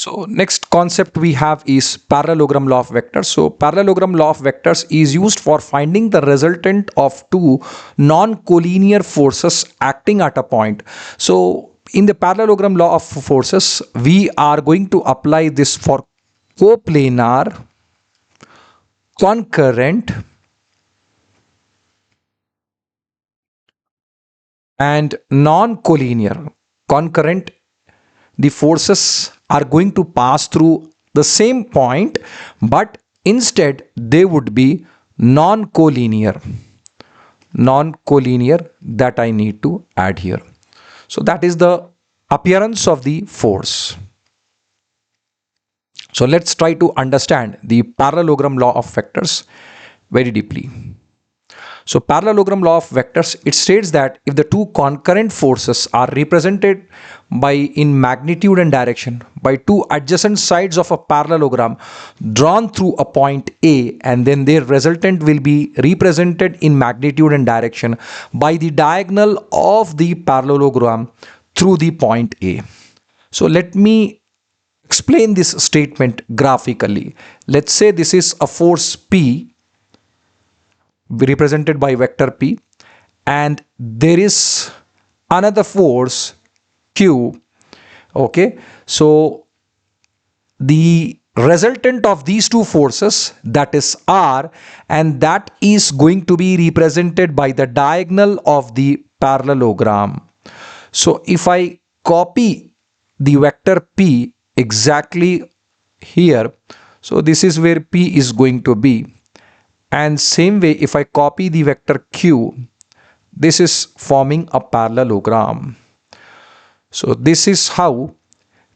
So next concept we have is parallelogram law of vectors. So parallelogram law of vectors is used for finding the resultant of two non-collinear forces acting at a point. So in the parallelogram law of forces, we are going to apply this for coplanar, concurrent, and non-collinear. Concurrent, the forces are going to pass through the same point, but instead they would be non-collinear. Non-collinear, that I need to add here. So that is the appearance of the force. So let's try to understand the parallelogram law of vectors very deeply. So parallelogram law of vectors, it states that if the two concurrent forces are represented by in magnitude and direction by two adjacent sides of a parallelogram drawn through a point A, and then their resultant will be represented in magnitude and direction by the diagonal of the parallelogram through the point A. So let me explain this statement graphically. Let's say this is a force P represented by vector P, and there is another force Q. Okay, so the resultant of these two forces, that is R, and that is going to be represented by the diagonal of the parallelogram. So if I copy the vector P exactly here, so this is where P is going to be. And same way, if I copy the vector Q, this is forming a parallelogram. So this is how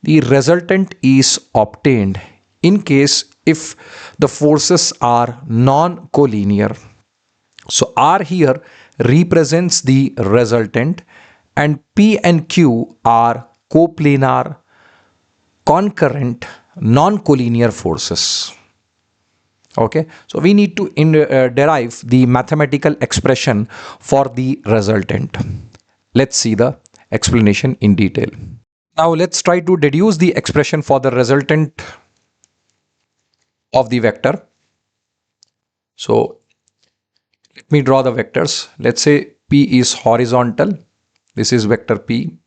the resultant is obtained in case if the forces are non-collinear. So R here represents the resultant, and P and Q are coplanar, concurrent, non-collinear forces. Okay, so we need to derive the mathematical expression for the resultant. Let's see the explanation in detail. Now let's try to deduce the expression for the resultant of the vector. So let me draw the vectors. Let's say P is horizontal. This is vector P,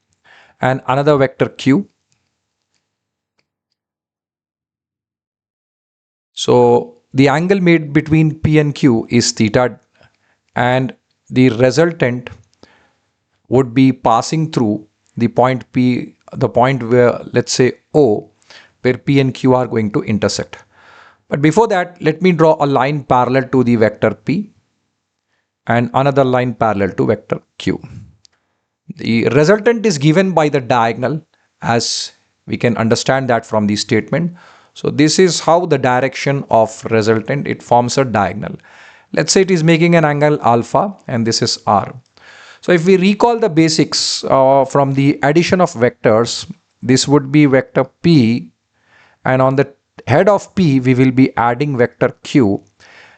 and another vector Q. So the angle made between P and Q is theta, and the resultant would be passing through the point P, the point where, let's say O, where P and Q are going to intersect. But before that, let me draw a line parallel to the vector P and another line parallel to vector Q. The resultant is given by the diagonal, as we can understand that from the statement. So this is how the direction of resultant, it forms a diagonal. Let's say it is making an angle alpha, and this is R. So if we recall the basics from the addition of vectors, this would be vector P, and on the head of P we will be adding vector Q,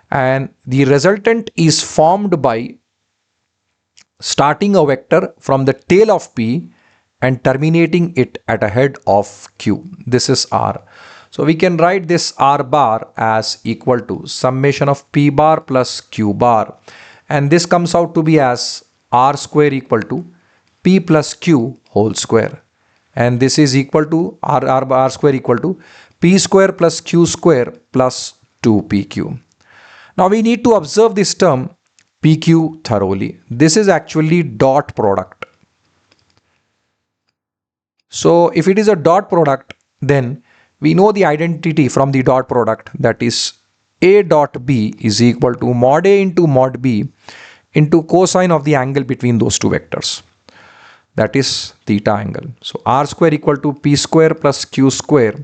and the resultant is formed by starting a vector from the tail of P and terminating it at a head of Q. This is R. So we can write this R bar as equal to summation of P bar plus Q bar, and this comes out to be as R square equal to P plus Q whole square, and this is equal to R square equal to P square plus Q square plus 2PQ. Now we need to observe this term PQ thoroughly. This is actually dot product. So if it is a dot product, then we know the identity from the dot product, that is A dot B is equal to mod A into mod B into cosine of the angle between those two vectors, that is theta angle. So R square equal to P square plus Q square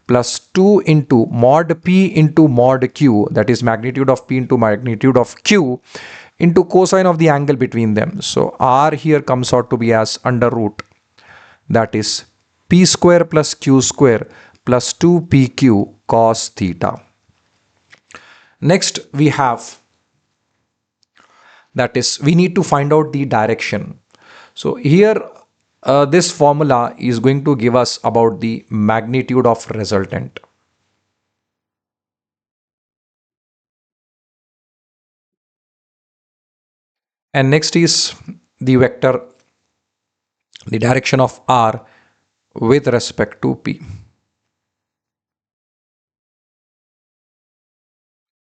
plus 2 into mod P into mod Q, that is magnitude of P into magnitude of Q, into cosine of the angle between them. So R here comes out to be as under root, that is P square plus Q square plus 2PQ cos theta. Next we have, that is, we need to find out the direction. So here this formula is going to give us about the magnitude of resultant. And next is the vector, the direction of r with respect to p.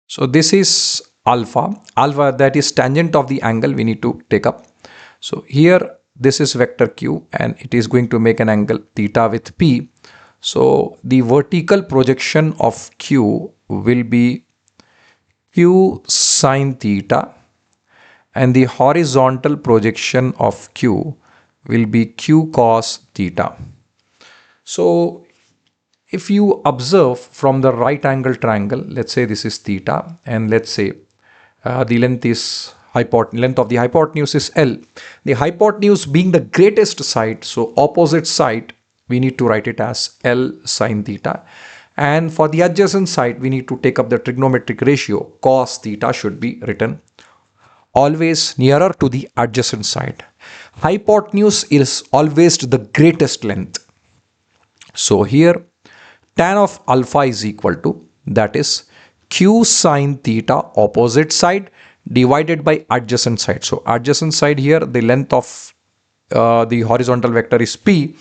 So this is alpha. Alpha, that is tangent of the angle we need to take up. So here this is vector q and it is going to make an angle theta with p. So the vertical projection of q will be q sine theta and the horizontal projection of q will be q cos theta. So if you observe from the right angle triangle, let's say this is theta and let's say the length is length of the hypotenuse is L. The hypotenuse being the greatest side, so opposite side, we need to write it as L sine theta. And for the adjacent side, we need to take up the trigonometric ratio. Cos theta should be written always nearer to the adjacent side. Hypotenuse is always the greatest length. So here tan of alpha is equal to, that is q sine theta opposite side divided by adjacent side. So adjacent side here, the length of the horizontal vector is p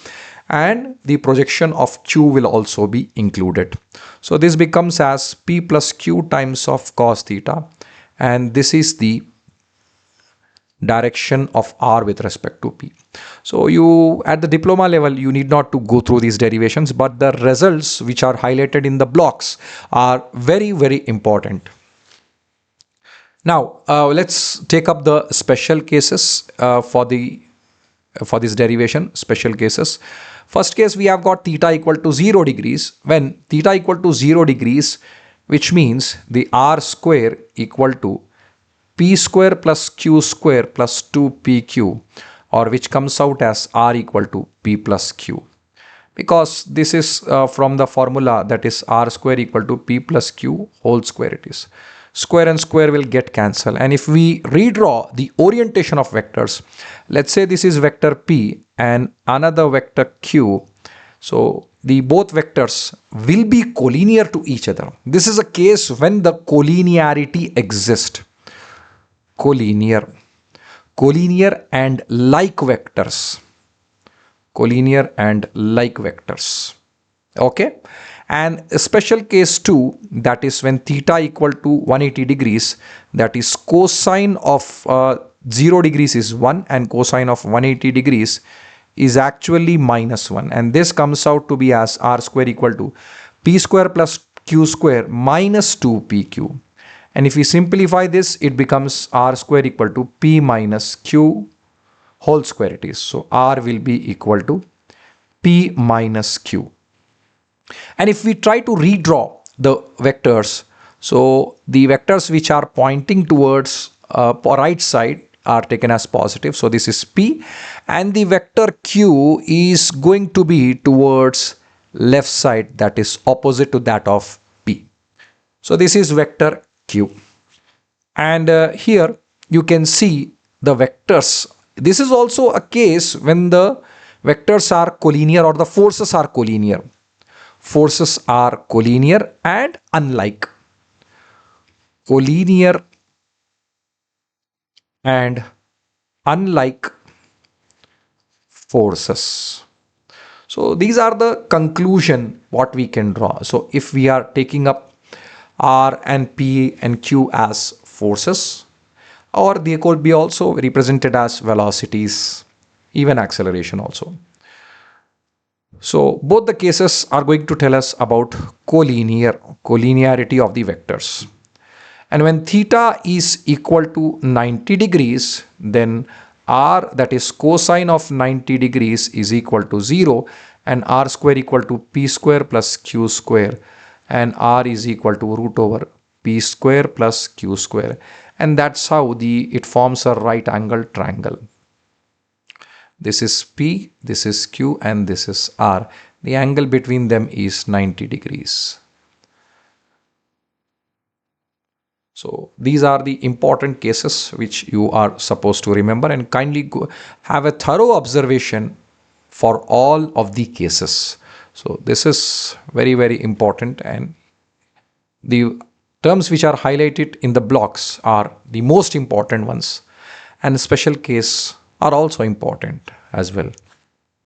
and the projection of q will also be included. So this becomes as p plus q times of cos theta, and this is the direction of r with respect to p. So you at the diploma level you need not to go through these derivations, but the results which are highlighted in the blocks are very important. Now let's take up the special cases for this derivation. Special cases. First case, we have got theta equal to 0 degrees. When theta equal to 0 degrees, which means the r square equal to p square plus q square plus 2pq, or which comes out as r equal to p plus q, because this is from the formula, that is r square equal to p plus q whole square. It is square and square will get cancelled, and if we redraw the orientation of vectors, let's say this is vector p and another vector q, so the both vectors will be collinear to each other. This is a case when the collinearity exists. Collinear and like vectors. Collinear and like vectors. Okay. And a special case 2, that is when theta equal to 180 degrees, that is cosine of 0 degrees is 1 and cosine of 180 degrees is actually -1, and this comes out to be as r square equal to p square plus q square minus 2pq. And if we simplify this, it becomes r square equal to p minus q whole square it is. So r will be equal to p minus q. And if we try to redraw the vectors, so the vectors which are pointing towards right side are taken as positive. So this is p, and the vector q is going to be towards left side, that is opposite to that of p. So this is vector q. And here you can see the vectors. This is also a case when the vectors are collinear or the forces are collinear. Forces are collinear and unlike. Collinear and unlike forces. So these are the conclusion what we can draw. So if we are taking up r and p and q as forces, or they could be also represented as velocities, even acceleration also. So both the cases are going to tell us about collinearity of the vectors. And when theta is equal to 90 degrees, then r, that is cosine of 90 degrees, is equal to 0, and r square equal to p square plus q square, and r is equal to root over p square plus q square. And that's how it forms a right angle triangle. This is P, this is Q, and this is R. The angle between them is 90 degrees. So these are the important cases which you are supposed to remember, and kindly have a thorough observation for all of the cases. So this is very, very important, and the terms which are highlighted in the blocks are the most important ones, and special case are also important as well.